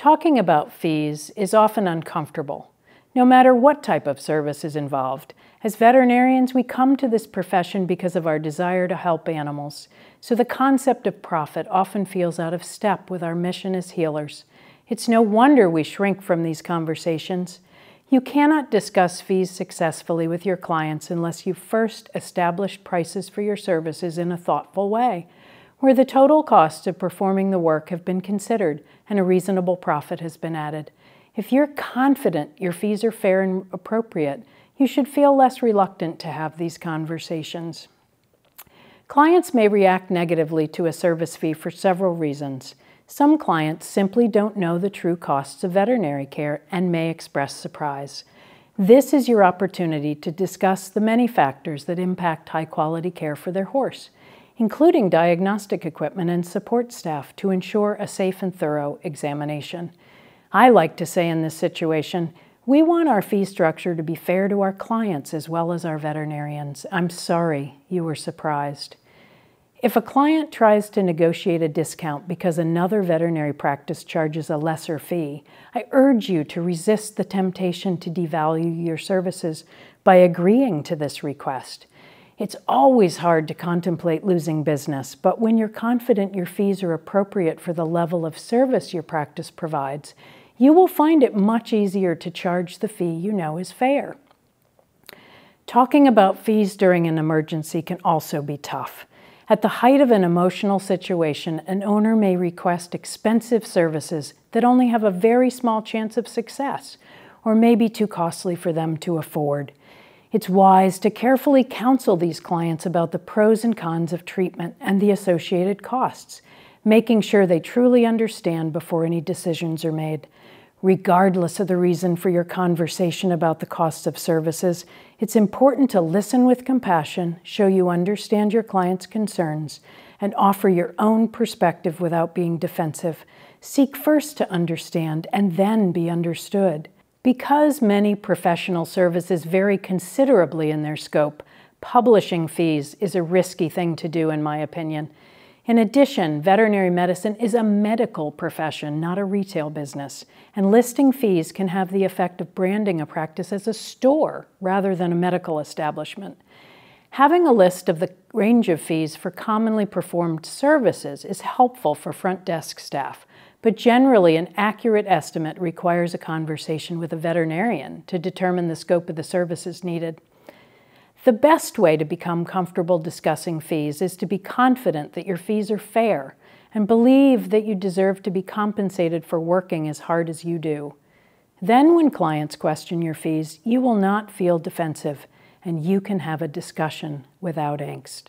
Talking about fees is often uncomfortable, no matter what type of service is involved. As veterinarians, we come to this profession because of our desire to help animals, so the concept of profit often feels out of step with our mission as healers. It's no wonder we shrink from these conversations. You cannot discuss fees successfully with your clients unless you've first established prices for your services in a thoughtful way, where the total costs of performing the work have been considered and a reasonable profit has been added. If you're confident your fees are fair and appropriate, you should feel less reluctant to have these conversations. Clients may react negatively to a service fee for several reasons. Some clients simply don't know the true costs of veterinary care and may express surprise. This is your opportunity to discuss the many factors that impact high-quality care for their horse, including diagnostic equipment and support staff to ensure a safe and thorough examination. I like to say in this situation, we want our fee structure to be fair to our clients as well as our veterinarians. I'm sorry you were surprised. If a client tries to negotiate a discount because another veterinary practice charges a lesser fee, I urge you to resist the temptation to devalue your services by agreeing to this request. It's always hard to contemplate losing business, but when you're confident your fees are appropriate for the level of service your practice provides, you will find it much easier to charge the fee you know is fair. Talking about fees during an emergency can also be tough. At the height of an emotional situation, an owner may request expensive services that only have a very small chance of success, or may be too costly for them to afford. It's wise to carefully counsel these clients about the pros and cons of treatment and the associated costs, making sure they truly understand before any decisions are made. Regardless of the reason for your conversation about the costs of services, it's important to listen with compassion, show you understand your client's concerns, and offer your own perspective without being defensive. Seek first to understand and then be understood. Because many professional services vary considerably in their scope, publishing fees is a risky thing to do, in my opinion. In addition, veterinary medicine is a medical profession, not a retail business, and listing fees can have the effect of branding a practice as a store rather than a medical establishment. Having a list of the range of fees for commonly performed services is helpful for front desk staff, but generally an accurate estimate requires a conversation with a veterinarian to determine the scope of the services needed. The best way to become comfortable discussing fees is to be confident that your fees are fair and believe that you deserve to be compensated for working as hard as you do. Then when clients question your fees, you will not feel defensive and you can have a discussion without angst.